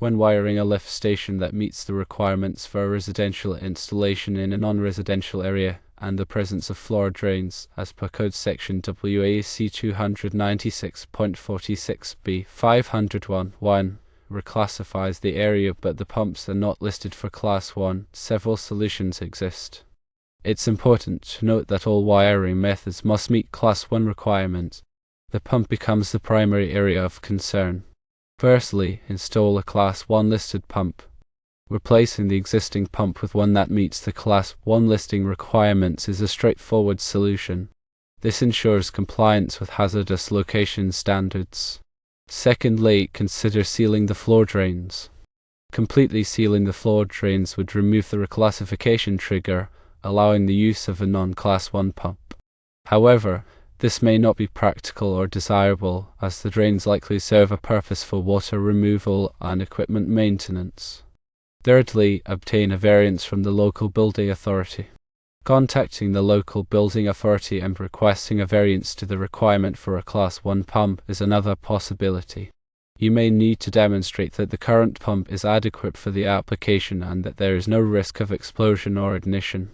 When wiring a lift station that meets the requirements for a residential installation in a non-residential area, and the presence of floor drains, as per Code Section WAC 296.46b 501(1), reclassifies the area but the pumps are not listed for Class 1, several solutions exist. It's important to note that all wiring methods must meet Class 1 requirements. The pump becomes the primary area of concern. Firstly, install a Class 1 listed pump. Replacing the existing pump with one that meets the Class 1 listing requirements is a straightforward solution. This ensures compliance with hazardous location standards. Secondly, consider sealing the floor drains. Completely sealing the floor drains would remove the reclassification trigger, allowing the use of a non-Class 1 pump. However, this may not be practical or desirable, as the drains likely serve a purpose for water removal and equipment maintenance. Thirdly, obtain a variance from the local building authority. Contacting the local building authority and requesting a variance to the requirement for a Class 1 pump is another possibility. You may need to demonstrate that the current pump is adequate for the application and that there is no risk of explosion or ignition.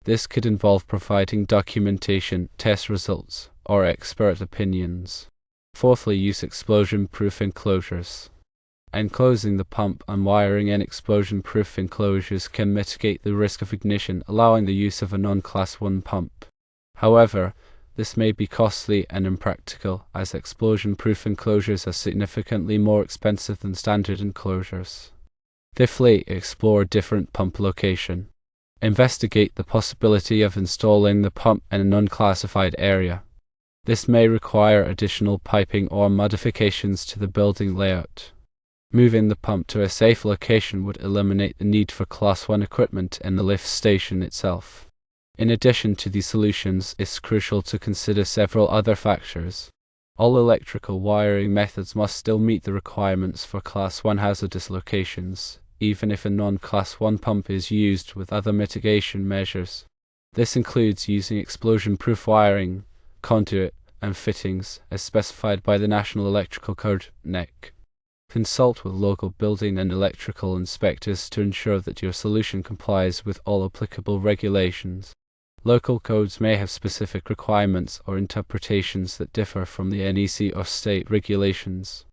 This could involve providing documentation, test results, or expert opinions. Fourthly, use explosion-proof enclosures. Enclosing the pump and wiring in explosion-proof enclosures can mitigate the risk of ignition, allowing the use of a non-Class 1 pump. However, this may be costly and impractical, as explosion-proof enclosures are significantly more expensive than standard enclosures. Fifthly, explore a different pump location. Investigate the possibility of installing the pump in an unclassified area. This may require additional piping or modifications to the building layout. Moving the pump to a safe location would eliminate the need for Class 1 equipment in the lift station itself. In addition to these solutions, it's crucial to consider several other factors. All electrical wiring methods must still meet the requirements for Class 1 hazardous locations, even if a non-Class 1 pump is used with other mitigation measures. This includes using explosion-proof wiring, conduit, and fittings as specified by the National Electrical Code (NEC). Consult with local building and electrical inspectors to ensure that your solution complies with all applicable regulations. Local codes may have specific requirements or interpretations that differ from the NEC or state regulations.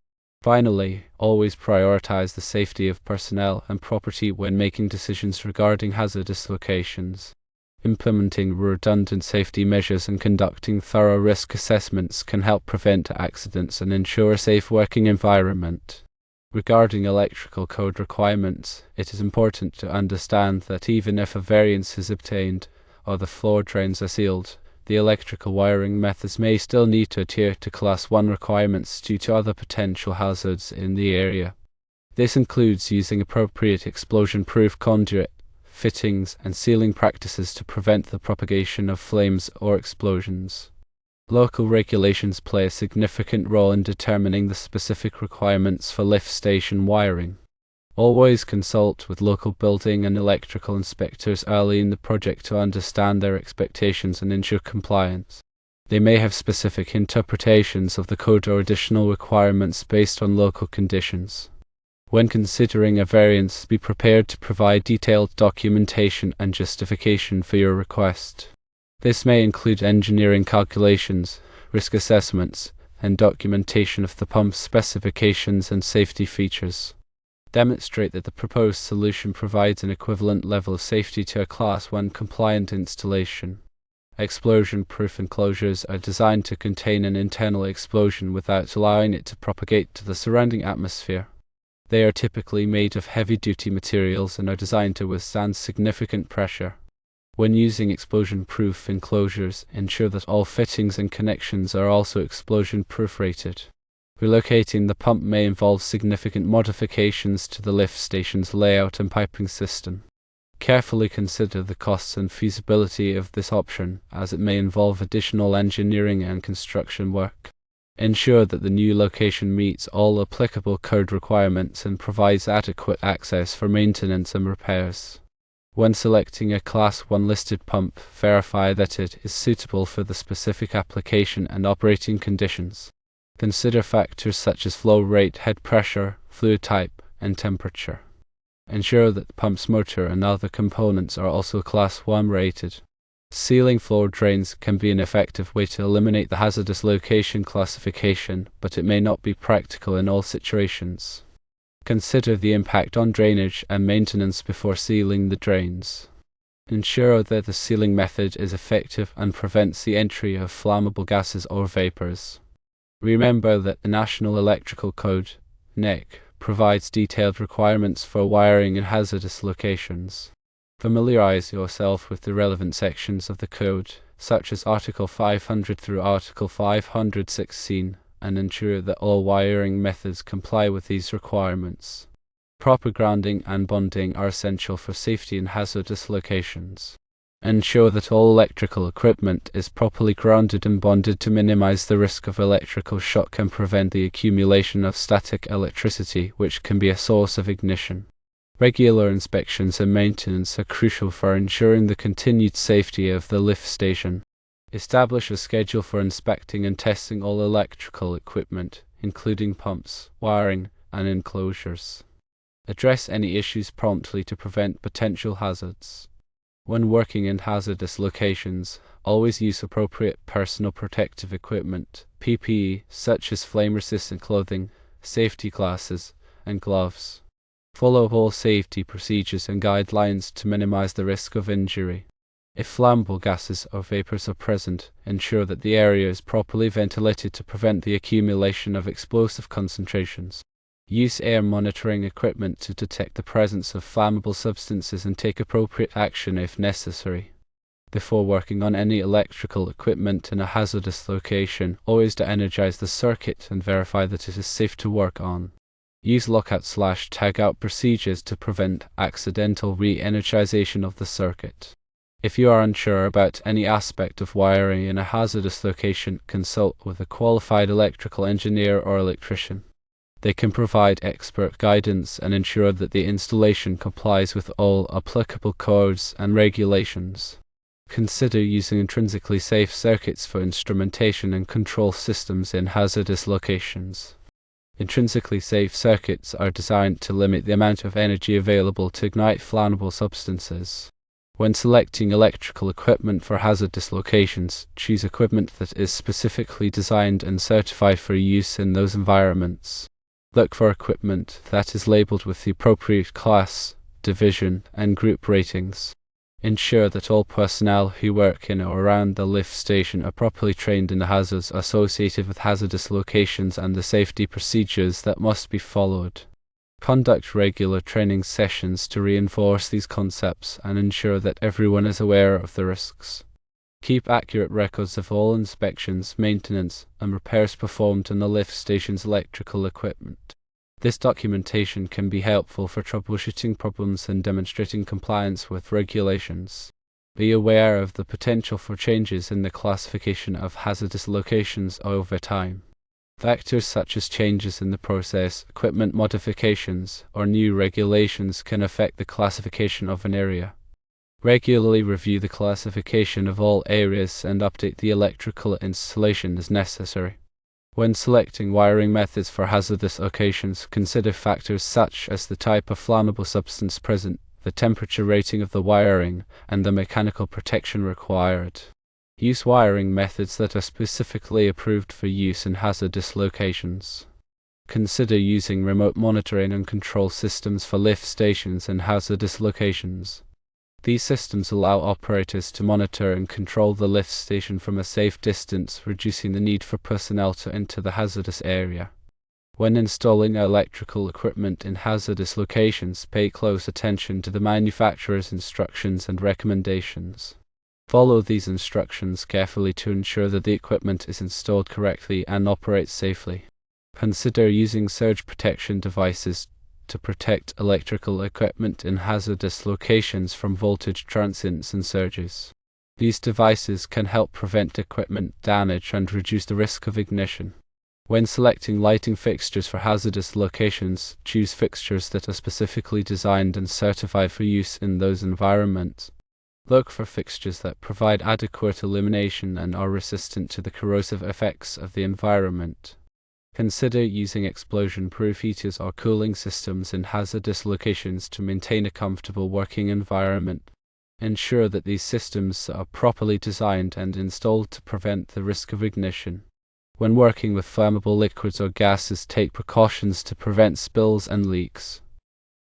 Finally, always prioritize the safety of personnel and property when making decisions regarding hazardous locations. Implementing redundant safety measures and conducting thorough risk assessments can help prevent accidents and ensure a safe working environment. Regarding electrical code requirements, it is important to understand that even if a variance is obtained, or the floor drains are sealed, the electrical wiring methods may still need to adhere to Class 1 requirements due to other potential hazards in the area. This includes using appropriate explosion-proof conduit, fittings, and sealing practices to prevent the propagation of flames or explosions. Local regulations play a significant role in determining the specific requirements for lift station wiring. Always consult with local building and electrical inspectors early in the project to understand their expectations and ensure compliance. They may have specific interpretations of the code or additional requirements based on local conditions. When considering a variance, be prepared to provide detailed documentation and justification for your request. This may include engineering calculations, risk assessments, and documentation of the pump's specifications and safety features. Demonstrate that the proposed solution provides an equivalent level of safety to a Class 1 compliant installation. Explosion-proof enclosures are designed to contain an internal explosion without allowing it to propagate to the surrounding atmosphere. They are typically made of heavy-duty materials and are designed to withstand significant pressure. When using explosion-proof enclosures, ensure that all fittings and connections are also explosion-proof rated. Relocating the pump may involve significant modifications to the lift station's layout and piping system. Carefully consider the costs and feasibility of this option, as it may involve additional engineering and construction work. Ensure that the new location meets all applicable code requirements and provides adequate access for maintenance and repairs. When selecting a Class 1 listed pump, verify that it is suitable for the specific application and operating conditions. Consider factors such as flow rate, head pressure, fluid type, and temperature. Ensure that the pump's motor and other components are also Class 1 rated. Sealing floor drains can be an effective way to eliminate the hazardous location classification, but it may not be practical in all situations. Consider the impact on drainage and maintenance before sealing the drains. Ensure that the sealing method is effective and prevents the entry of flammable gases or vapors. Remember that the National Electrical Code, NEC, provides detailed requirements for wiring in hazardous locations. Familiarize yourself with the relevant sections of the code, such as Article 500 through Article 516, and ensure that all wiring methods comply with these requirements. Proper grounding and bonding are essential for safety in hazardous locations. Ensure that all electrical equipment is properly grounded and bonded to minimize the risk of electrical shock and prevent the accumulation of static electricity, which can be a source of ignition. Regular inspections and maintenance are crucial for ensuring the continued safety of the lift station. Establish a schedule for inspecting and testing all electrical equipment, including pumps, wiring, and enclosures. Address any issues promptly to prevent potential hazards. When working in hazardous locations, always use appropriate personal protective equipment, PPE, such as flame-resistant clothing, safety glasses, and gloves. Follow all safety procedures and guidelines to minimize the risk of injury. If flammable gases or vapors are present, ensure that the area is properly ventilated to prevent the accumulation of explosive concentrations. Use air monitoring equipment to detect the presence of flammable substances and take appropriate action if necessary. Before working on any electrical equipment in a hazardous location, always de-energize the circuit and verify that it is safe to work on. Use lockout/tagout procedures to prevent accidental re-energization of the circuit. If you are unsure about any aspect of wiring in a hazardous location, consult with a qualified electrical engineer or electrician. They can provide expert guidance and ensure that the installation complies with all applicable codes and regulations. Consider using intrinsically safe circuits for instrumentation and control systems in hazardous locations. Intrinsically safe circuits are designed to limit the amount of energy available to ignite flammable substances. When selecting electrical equipment for hazardous locations, choose equipment that is specifically designed and certified for use in those environments. Look for equipment that is labeled with the appropriate class, division, and group ratings. Ensure that all personnel who work in or around the lift station are properly trained in the hazards associated with hazardous locations and the safety procedures that must be followed. Conduct regular training sessions to reinforce these concepts and ensure that everyone is aware of the risks. Keep accurate records of all inspections, maintenance, and repairs performed on the lift station's electrical equipment. This documentation can be helpful for troubleshooting problems and demonstrating compliance with regulations. Be aware of the potential for changes in the classification of hazardous locations over time. Factors such as changes in the process, equipment modifications, or new regulations can affect the classification of an area. Regularly review the classification of all areas and update the electrical installation as necessary. When selecting wiring methods for hazardous occasions, consider factors such as the type of flammable substance present, the temperature rating of the wiring, and the mechanical protection required. Use wiring methods that are specifically approved for use in hazardous locations. Consider using remote monitoring and control systems for lift stations and hazardous locations. These systems allow operators to monitor and control the lift station from a safe distance, reducing the need for personnel to enter the hazardous area. When installing electrical equipment in hazardous locations, pay close attention to the manufacturer's instructions and recommendations. Follow these instructions carefully to ensure that the equipment is installed correctly and operates safely. Consider using surge protection devices to protect electrical equipment in hazardous locations from voltage transients and surges. These devices can help prevent equipment damage and reduce the risk of ignition. When selecting lighting fixtures for hazardous locations, choose fixtures that are specifically designed and certified for use in those environments. Look for fixtures that provide adequate illumination and are resistant to the corrosive effects of the environment. Consider using explosion-proof heaters or cooling systems in hazardous locations to maintain a comfortable working environment. Ensure that these systems are properly designed and installed to prevent the risk of ignition. When working with flammable liquids or gases, take precautions to prevent spills and leaks.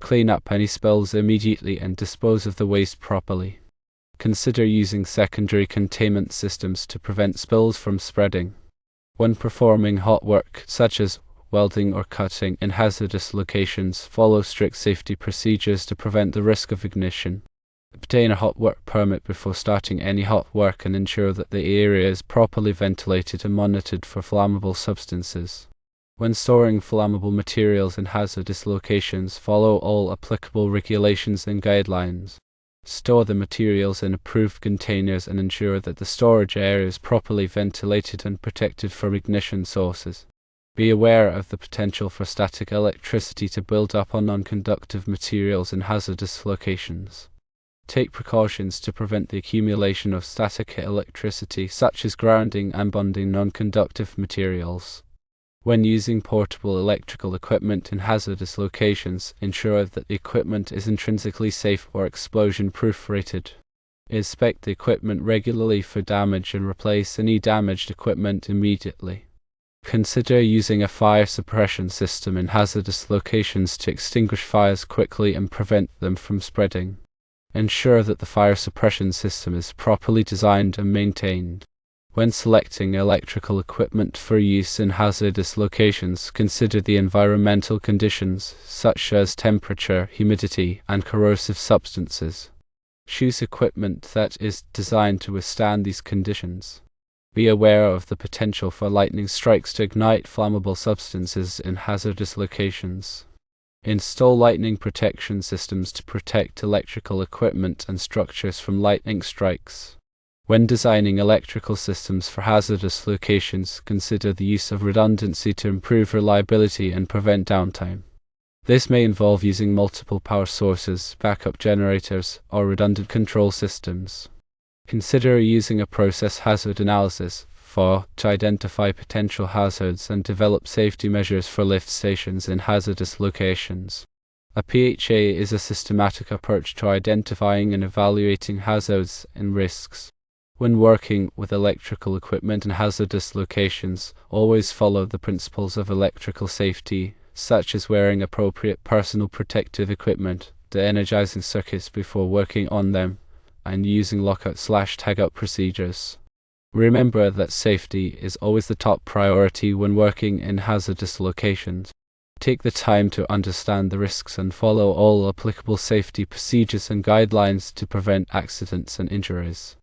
Clean up any spills immediately and dispose of the waste properly. Consider using secondary containment systems to prevent spills from spreading. When performing hot work, such as welding or cutting in hazardous locations, follow strict safety procedures to prevent the risk of ignition. Obtain a hot work permit before starting any hot work and ensure that the area is properly ventilated and monitored for flammable substances. When storing flammable materials in hazardous locations, follow all applicable regulations and guidelines. Store the materials in approved containers and ensure that the storage area is properly ventilated and protected from ignition sources. Be aware of the potential for static electricity to build up on non-conductive materials in hazardous locations. Take precautions to prevent the accumulation of static electricity, such as grounding and bonding non-conductive materials. When using portable electrical equipment in hazardous locations, ensure that the equipment is intrinsically safe or explosion-proof rated. Inspect the equipment regularly for damage and replace any damaged equipment immediately. Consider using a fire suppression system in hazardous locations to extinguish fires quickly and prevent them from spreading. Ensure that the fire suppression system is properly designed and maintained. When selecting electrical equipment for use in hazardous locations, consider the environmental conditions, such as temperature, humidity, and corrosive substances. Choose equipment that is designed to withstand these conditions. Be aware of the potential for lightning strikes to ignite flammable substances in hazardous locations. Install lightning protection systems to protect electrical equipment and structures from lightning strikes. When designing electrical systems for hazardous locations, consider the use of redundancy to improve reliability and prevent downtime. This may involve using multiple power sources, backup generators, or redundant control systems. Consider using a process hazard analysis to identify potential hazards and develop safety measures for lift stations in hazardous locations. A PHA is a systematic approach to identifying and evaluating hazards and risks. When working with electrical equipment in hazardous locations, always follow the principles of electrical safety, such as wearing appropriate personal protective equipment, de-energizing circuits before working on them, and using lockout/tagout procedures. Remember that safety is always the top priority when working in hazardous locations. Take the time to understand the risks and follow all applicable safety procedures and guidelines to prevent accidents and injuries.